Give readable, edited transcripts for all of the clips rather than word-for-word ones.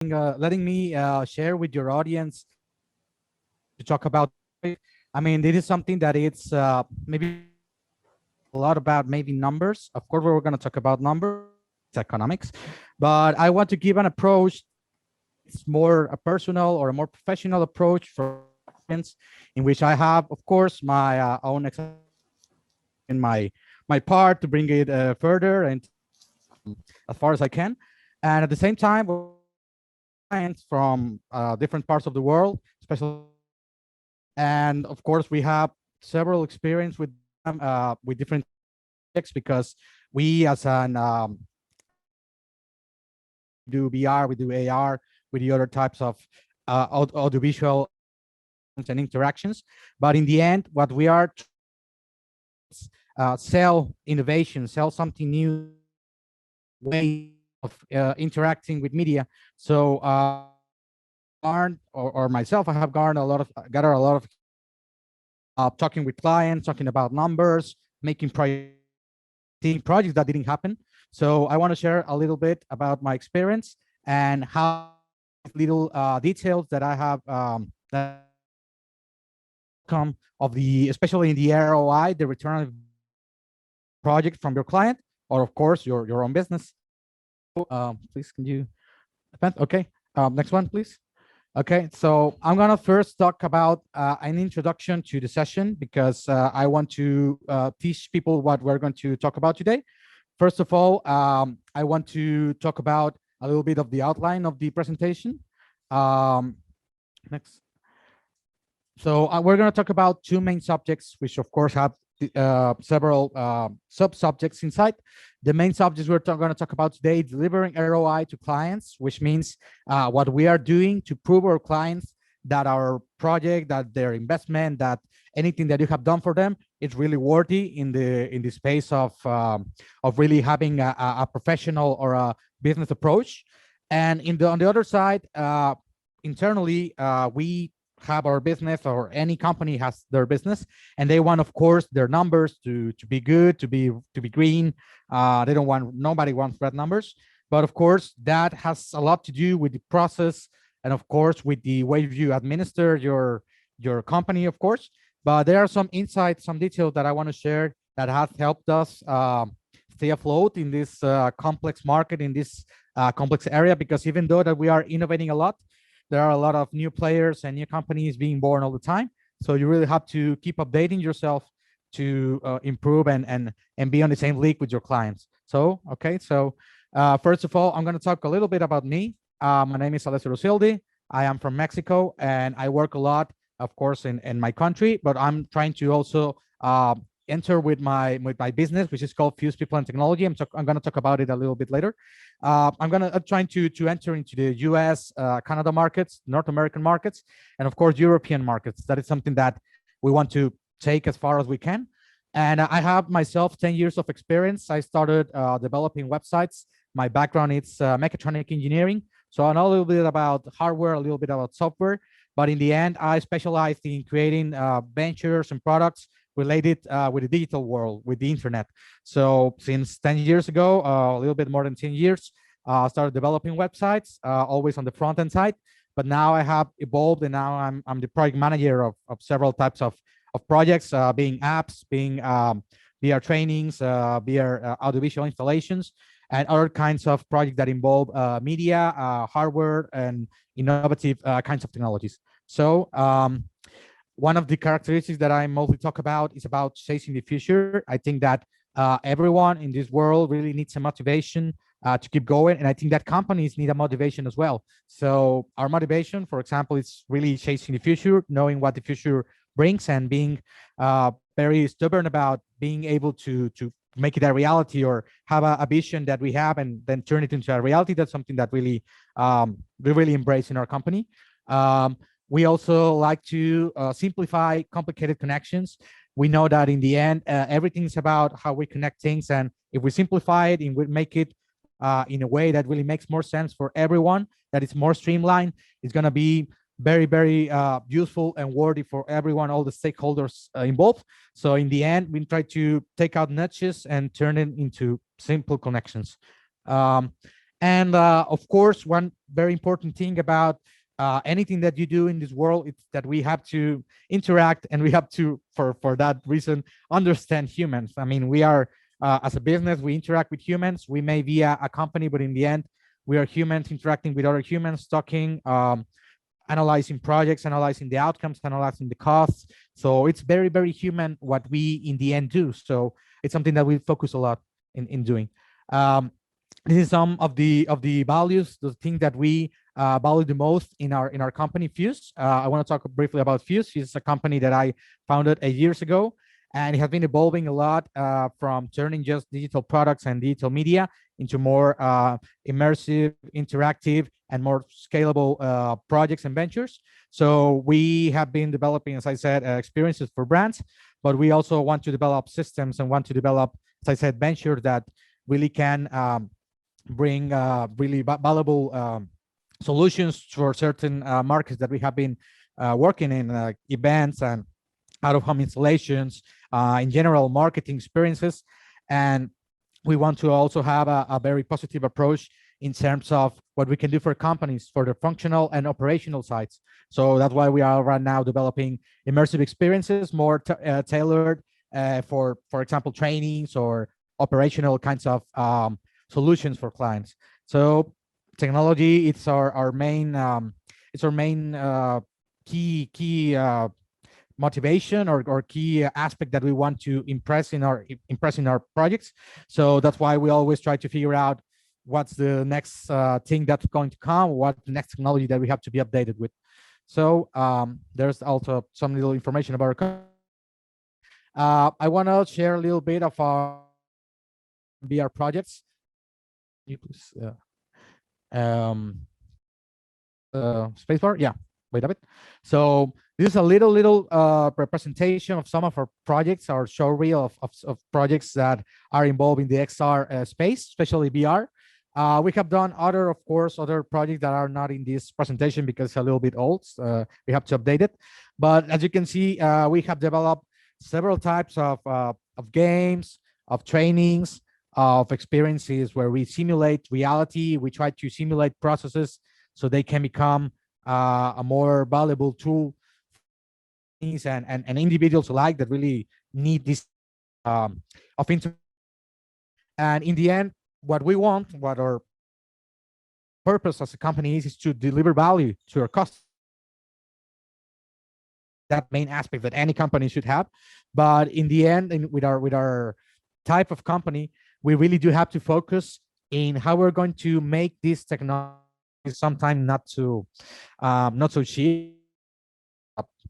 letting me share with your audience to talk about. I mean, this is something that it's maybe a lot about maybe numbers. Of course, we're going to talk about numbers, it's economics, but I want to give an approach. It's more a personal or a more professional approach for clients, in which I have, of course, my own in my part to bring it further and as far as I can, and at the same time, clients from different parts of the world, especially, and of course, we have several experience with different projects because we as an do VR, we do AR, we do other types of audiovisual and interactions. But in the end, what we are sell innovation, sell something new, way of interacting with media. So Garn or myself, I have garnered a lot of gathered a lot of talking with clients, talking about numbers, making projects that didn't happen. So I want to share a little bit about my experience and how little details that I have that come of the, especially in the ROI, the return on project from your client, or of course your own business. Please, can you advance? Okay, next one, please. Okay, so I'm gonna first talk about an introduction to the session because I want to teach people what we're going to talk about today. First of all, I want to talk about a little bit of the outline of the presentation. Next. So we're going to talk about two main subjects, which of course have several sub-subjects inside. The main subjects we're going to talk about today: delivering ROI to clients, which means what we are doing to prove our clients that our project, that their investment, that anything that you have done for them is really worthy in the space of really having a professional or a business approach. And on the other side, internally, we have our business, or any company has their business, and they want, of course, their numbers to be good, to be green. They don't want, nobody wants red numbers, but of course that has a lot to do with the process and of course with the way you administer your company, of course. But there are some insights, some details that I want to share that has helped us stay afloat in this complex market, in this complex area, because even though that we are innovating a lot, there are a lot of new players and new companies being born all the time. So you really have to keep updating yourself to improve and be on the same league with your clients. So, okay, so first of all, I'm going to talk a little bit about me. My name is Alessio Rosildi. I am from Mexico, and I work a lot, of course, in my country, but I'm trying to also enter with my business, which is called Fuse People and Technology. I'm going to talk about it a little bit later. I'm trying to enter into the US, Canada markets, North American markets, and of course European markets. That is something that we want to take as far as we can. And I have myself 10 years of experience. I started developing websites. My background is mechatronic engineering, so I know a little bit about hardware, a little bit about software. But in the end, I specialized in creating ventures and products related with the digital world, with the internet. So since 10 years ago, a little bit more than 10 years, started developing websites, always on the front end side. But now I have evolved, and now I'm the project manager of several types of projects, being apps, being VR trainings, VR audiovisual installations, and other kinds of projects that involve media, hardware, and innovative kinds of technologies. So one of the characteristics that I mostly talk about is about chasing the future. I think that everyone in this world really needs a motivation to keep going, and I think that companies need a motivation as well. So our motivation, for example, is really chasing the future, knowing what the future brings, and being very stubborn about being able to make it a reality, or have a vision that we have and then turn it into a reality. That's something that really we really embrace in our company. We also like to simplify complicated connections. We know that in the end, everything's about how we connect things. And if we simplify it and we make it in a way that really makes more sense for everyone, that it's more streamlined, it's going to be very, very useful and worthy for everyone, all the stakeholders involved. So in the end, we try to take out nudges and turn it into simple connections. And of course, one very important thing about anything that you do in this world, it's that we have to interact, and we have to, for that reason, understand humans. I mean, we are, as a business, we interact with humans. We may be a company, but in the end, we are humans interacting with other humans, talking, analyzing projects, analyzing the outcomes, analyzing the costs. So it's very, very human what we in the end do. So it's something that we focus a lot in doing. This is some of the values, the things that we value the most in our company, Fuse. I want to talk briefly about Fuse. It's a company that I founded 8 years ago, and it has been evolving a lot from turning just digital products and digital media into more immersive, interactive, and more scalable projects and ventures. So we have been developing, as I said, experiences for brands, but we also want to develop systems and want to develop, as I said, ventures that really can bring really valuable solutions for certain markets that we have been working in, like events and out-of-home installations, in general, marketing experiences. And we want to also have a very positive approach in terms of what we can do for companies for the functional and operational sides. So that's why we are right now developing immersive experiences, more tailored for example, trainings or operational kinds of solutions for clients. So technology, it's our main key motivation or key aspect that we want to impress in our projects. So that's why we always try to figure out what's the next thing that's going to come, what the next technology that we have to be updated with. So there's also some little information about our company. I want to share a little bit of our VR projects. You please, spacebar, yeah, wait a bit. So this is a little representation of some of our projects, our show reel of projects that are involved in the XR space, especially VR. We have done other projects that are not in this presentation because it's a little bit old. We have to update it. But as you can see, we have developed several types of games, of trainings, of experiences where we simulate reality. We try to simulate processes so they can become a more valuable tool and individuals alike that really need this of interest. And in the end, what we want, what our purpose as a company is to deliver value to our customers. That main aspect that any company should have. But in the end, with our type of company, we really do have to focus in how we're going to make this technology sometimes not so cheap,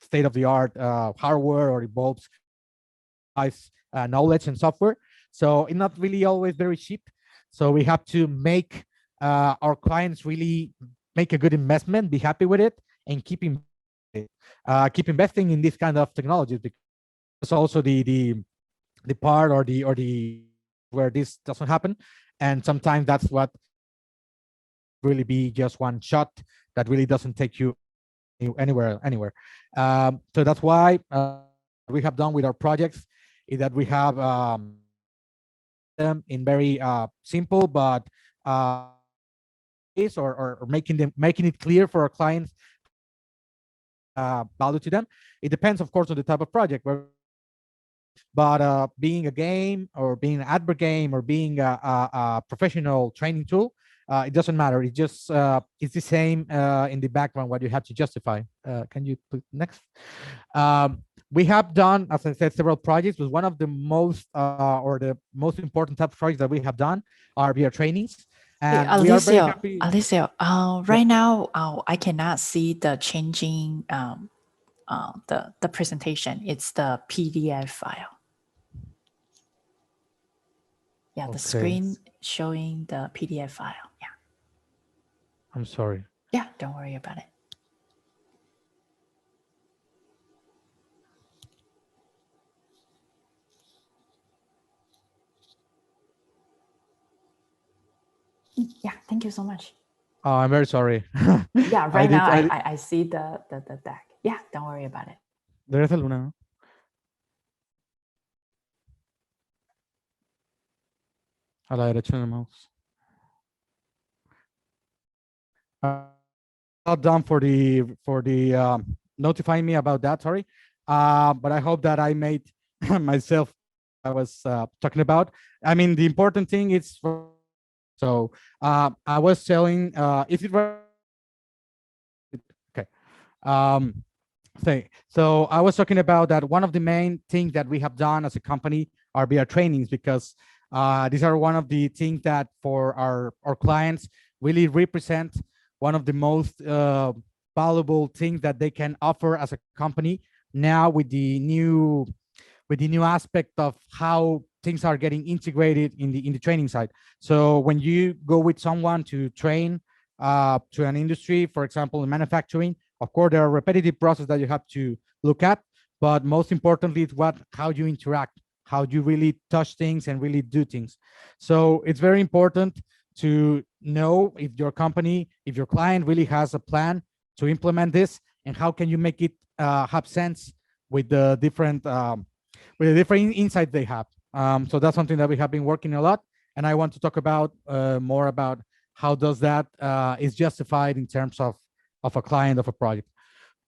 state-of-the-art hardware, or involves knowledge and software. So it's not really always very cheap. So we have to make our clients really make a good investment, be happy with it, and keep investing in this kind of technologies. Because also the part or the where this doesn't happen, and sometimes that's what really be just one shot that really doesn't take you anywhere. So that's why we have done with our projects is that we have them in very simple but or making it clear for our clients value to them. It depends, of course, on the type of project. But being a game or being an advert game or being a professional training tool, it doesn't matter. It just it's the same in the background what you have to justify. Can you put next? We have done, as I said, several projects. But one of the most the most important type of projects that we have done are VR trainings. And Alicia, we are very happy. Alicia, right now I cannot see the changing the presentation. It's the PDF file. Yeah, the screen showing the PDF file. Yeah. I'm sorry. Yeah, don't worry about it. Yeah, thank you so much. Oh, I'm very sorry. Yeah, right now I see the deck. Yeah, don't worry about it. There's a Luna, ¿no? A la derecha en el mouse. Well done for the notifying me about that. Sorry, but I hope that I made myself I was talking about. I mean, the important thing is so I was telling is it right? Okay. Um, so I was talking about that one of the main things that we have done as a company are VR trainings, because these are one of the things that for our clients really represent one of the most valuable things that they can offer as a company now with the new aspect of how things are getting integrated in the training side. So when you go with someone to train to an industry, for example, in manufacturing, of course, there are repetitive processes that you have to look at, but most importantly, it's how you interact, how you really touch things and really do things. So it's very important to know if your company, if your client really has a plan to implement this, and how can you make it have sense with the different insights they have. So that's something that we have been working a lot, and I want to talk about more about how does that is justified in terms of a client of a project.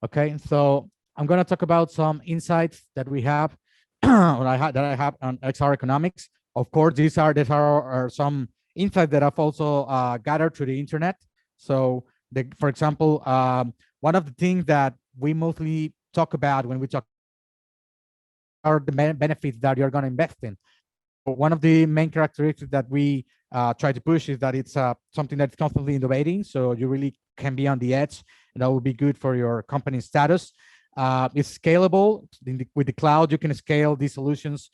Okay, so I'm going to talk about some insights that we have that I have on XR economics. Of course, these are some insights that I've also gathered through the internet. So, for example, one of the things that we mostly talk about when we talk are the benefits that you're going to invest in. One of the main characteristics that we try to push is that it's something that's constantly innovating. So you really can be on the edge, and that will be good for your company status. It's scalable. With the cloud, you can scale these solutions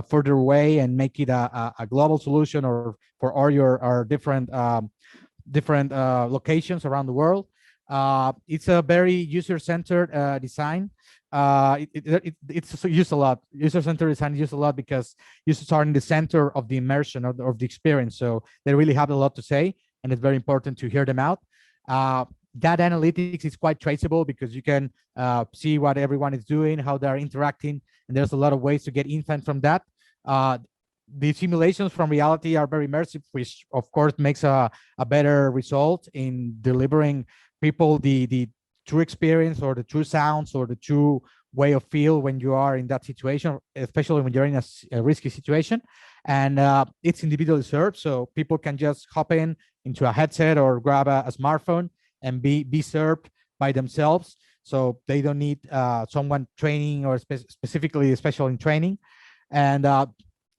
further away and make it a global solution, or for all your different locations around the world. It's a very user-centered design. It's used a lot. User-centered design is used a lot because users are in the center of the immersion of the experience. So they really have a lot to say, and it's very important to hear them out. Data analytics is quite traceable because you can see what everyone is doing, how they're interacting, and there's a lot of ways to get insight from that. The simulations from reality are very immersive, which of course makes a better result in delivering people the true experience, or the true sounds, or the true way of feel when you are in that situation, especially when you're in a risky situation. And it's individually served, so people can just hop into a headset or grab a smartphone and be served by themselves. So they don't need someone training or specifically special in training. And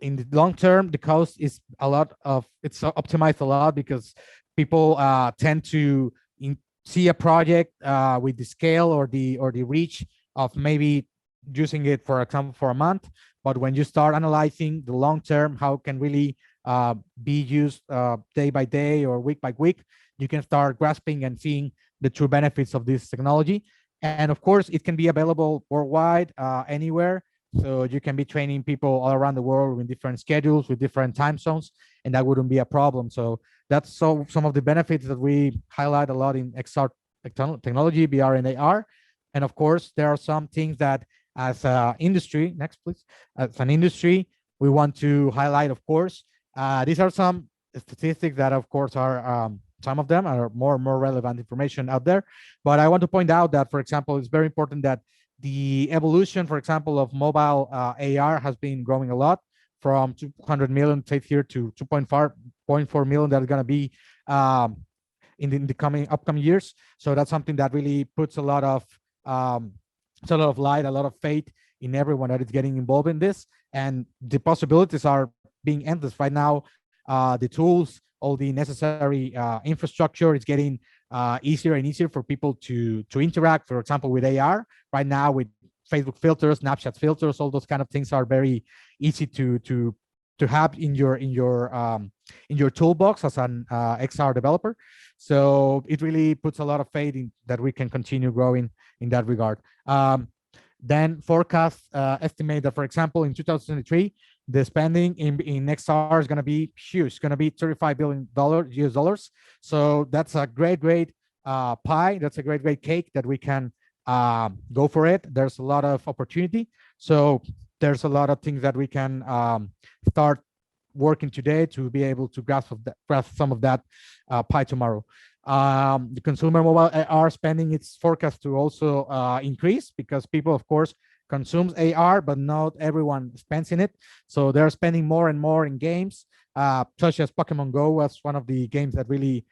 in the long term, the cost is it's optimized a lot because people tend to see a project with the scale or the reach of maybe using it, for example, for a month. But when you start analyzing the long term, how can really be used day by day or week by week, you can start grasping and seeing the true benefits of this technology. And of course, it can be available worldwide, anywhere. So you can be training people all around the world with different schedules, with different time zones, and that wouldn't be a problem. So that's some of the benefits that we highlight a lot in XR technology, VR and AR. And of course, there are some things that as an industry, next please, as an industry, we want to highlight, of course. These are some statistics that, of course, are some of them are more and more relevant information out there. But I want to point out that, for example, it's very important that the evolution, for example, of mobile AR has been growing a lot, from 200 million take here to 2.4 million that is going to be in the upcoming years. So that's something that really puts a lot of light, a lot of faith in everyone that is getting involved in this. And the possibilities are being endless right now. The tools, all the necessary infrastructure is getting easier and easier for people to interact. For example, with AR right now, with Facebook filters, Snapchat filters, all those kind of things are very easy to have in your toolbox as an XR developer. So it really puts a lot of faith in that we can continue growing in that regard. Then forecasts estimate that, for example, in 2023, the spending in XR is going to be huge. It's going to be $35 billion US dollars. So that's a great pie. That's a great cake that we can go for it. There's a lot of opportunity. So there's a lot of things that we can start working today to be able to grasp some of that pie tomorrow. The consumer mobile AR spending is forecast to also increase because people, of course, consumes AR, but not everyone spends in it. So they're spending more and more in games, such as Pokemon Go was one of the games that really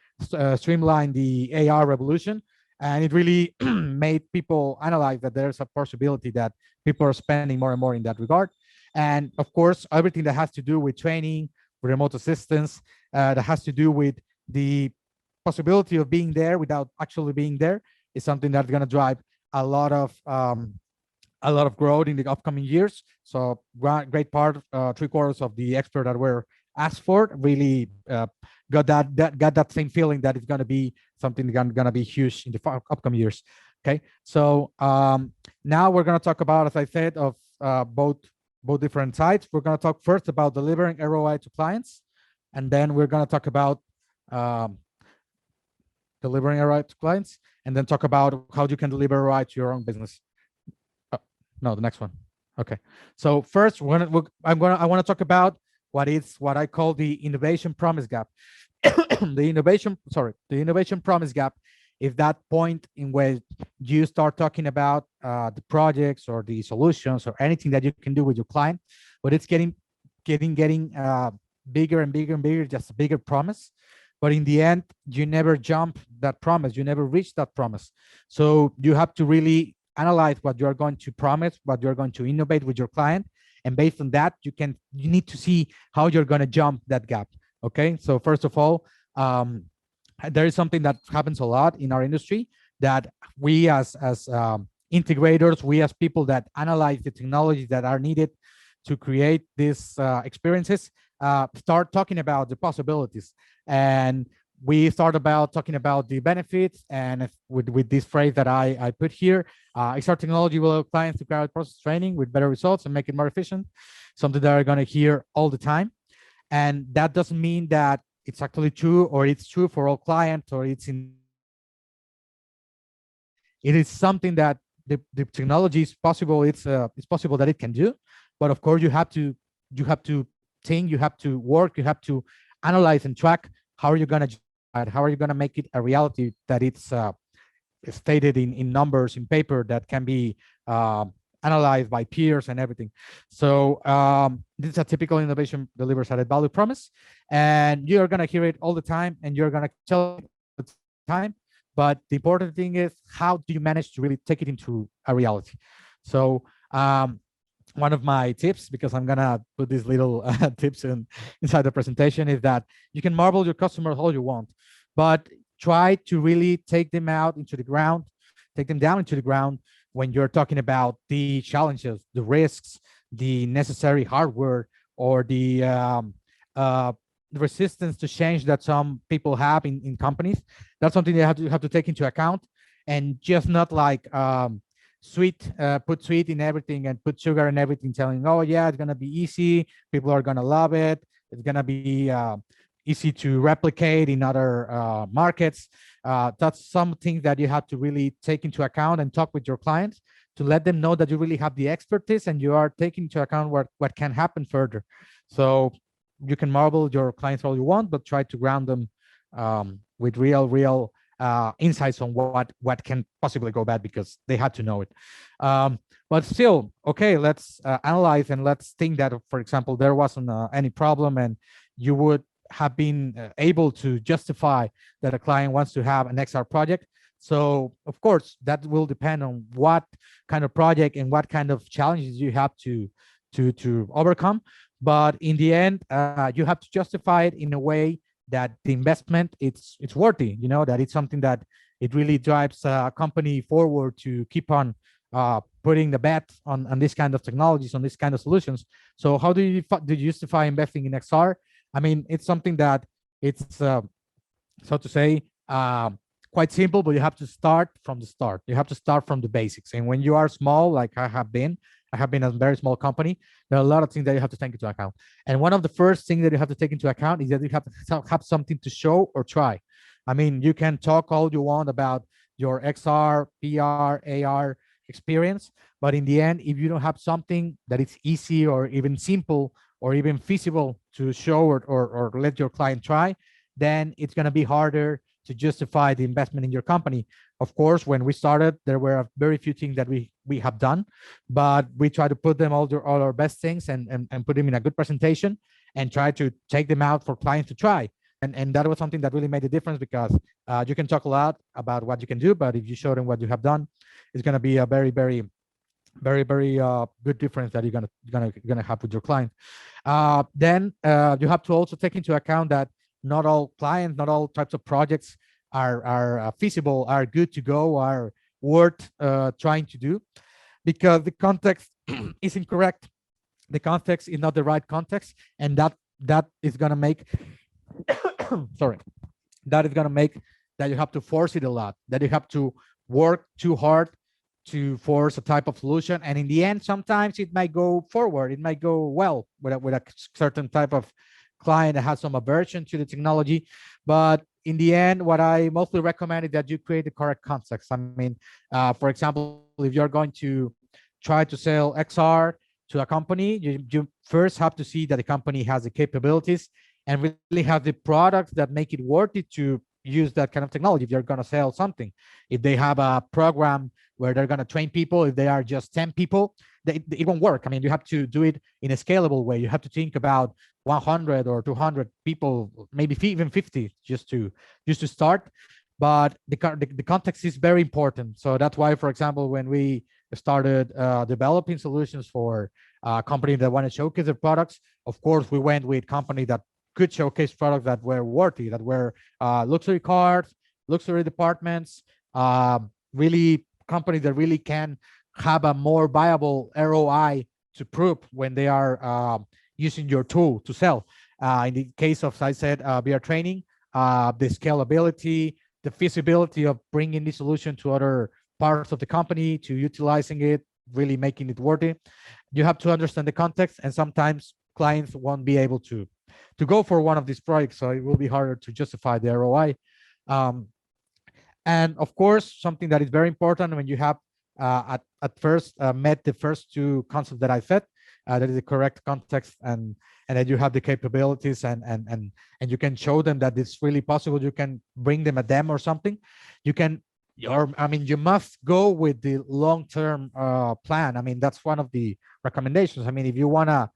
streamlined the AR revolution. And it really made people analyze that there's a possibility that people are spending more and more in that regard. And of course, everything that has to do with training, remote assistance, that has to do with the possibility of being there without actually being there is something that's going to drive a lot of growth in the upcoming years. So great part, 3/4 of the experts that were asked for really got that same feeling that it's going to be something going to be huge in the upcoming years. Okay, so now we're going to talk about, as I said, of both different sides. We're going to talk first about delivering ROI to clients, and then we're going to talk about delivering ROI to clients, and then talk about how you can deliver ROI to your own business. No, the next one. Okay. So first, I want to talk about what I call the innovation promise gap. the innovation promise gap is that point in where you start talking about the projects or the solutions or anything that you can do with your client, but it's getting bigger and bigger and bigger, just a bigger promise. But in the end, you never jump that promise. You never reach that promise. So you have to really analyze what you're going to promise, what you're going to innovate with your client. And based on that, you need to see how you're going to jump that gap. Okay. So first of all, there is something that happens a lot in our industry that we as integrators, we as people that analyze the technologies that are needed to create these experiences, start talking about the possibilities. And we start about talking about the benefits, and with this phrase that I put here, XR technology will allow clients to carry out process training with better results and make it more efficient, something that are going to hear all the time. And that doesn't mean that it's actually true, or it's true for all clients, or it is something that the technology is possible. It's possible that it can do, but of course you have to think, you have to work, you have to analyze and track how are you going to make it a reality that it's stated in numbers, in paper, that can be analyzed by peers and everything. So this is a typical innovation delivers added value promise, and you're going to hear it all the time, and you're going to tell it all the time. But the important thing is, how do you manage to really take it into a reality? So one of my tips, because I'm gonna put these little tips inside the presentation, is that you can marvel your customers all you want, but try to really take them down into the ground when you're talking about the challenges, the risks, the necessary hardware, or the resistance to change that some people have in companies. That's something you have to take into account, and just not like put sweet in everything and put sugar in everything, telling, oh yeah, it's gonna be easy, people are gonna love it, it's gonna be easy to replicate in other markets. That's something that you have to really take into account and talk with your clients to let them know that you really have the expertise and you are taking into account what can happen further. So you can marvel your clients all you want, but try to ground them with real insights on what can possibly go bad, because they had to know it. But still, okay, let's analyze, and let's think that, for example, there wasn't any problem, and you would have been able to justify that a client wants to have an XR project. So of course, that will depend on what kind of project and what kind of challenges you have to overcome. But in the end, you have to justify it in a way that the investment it's worthy, that it's something that it really drives a company forward to keep on putting the bet on this kind of technologies, on this kind of solutions. So how do you justify investing in XR? I mean, it's something that it's so to say quite simple, but you have to start from the start. You have to start from the basics. And when you are small, like I have been a very small company, there are a lot of things that you have to take into account. And one of the first things that you have to take into account is that you have to have something to show or try. I mean, you can talk all you want about your XR, PR, AR experience, but in the end, if you don't have something that is easy or even simple or even feasible to show or let your client try, then it's going to be harder to justify the investment in your company. Of course, when we started, there were very few things that we have done, but we try to put them all our best things and put them in a good presentation and try to take them out for clients to try. And that was something that really made a difference, because you can talk a lot about what you can do, but if you show them what you have done, it's going to be a very good difference that you're gonna have with your client. Then you have to also take into account that not all clients, not all types of projects are feasible, are good to go, are worth trying to do, because the context is incorrect. The context is not the right context, and that is gonna make sorry, that is gonna make that you have to force it a lot, that you have to work too hard to force a type of solution. And in the end, sometimes it might go forward, it might go well with a certain type of client that has some aversion to the technology. But in the end, what I mostly recommend is that you create the correct context. I mean, for example, if you're going to try to sell XR to a company, you first have to see that the company has the capabilities and really have the products that make it worth it to use that kind of technology. If you're going to sell something, if they have a program where they're going to train people, if they are just 10 people, it won't work. I mean, you have to do it in a scalable way. You have to think about 100 or 200 people, maybe even 50, just to start. But the context is very important. So that's why, for example, when we started developing solutions for companies that want to showcase their products, of course, we went with company that could showcase products that were worthy, that were luxury cars, luxury departments, really companies that really can have a more viable ROI to prove when they are using your tool to sell. In the case of, as I said, VR training, the scalability, the feasibility of bringing the solution to other parts of the company, to utilizing it, really making it worthy. You have to understand the context, and sometimes clients won't be able to go for one of these projects, so it will be harder to justify the ROI. And of course, something that is very important when you have at first met the first two concepts that I said, that is the correct context, and that you have the capabilities, and you can show them that it's really possible. You can bring them a demo or something. You can, or I mean, you must go with the long-term plan. I mean, that's one of the recommendations. I mean, if you want to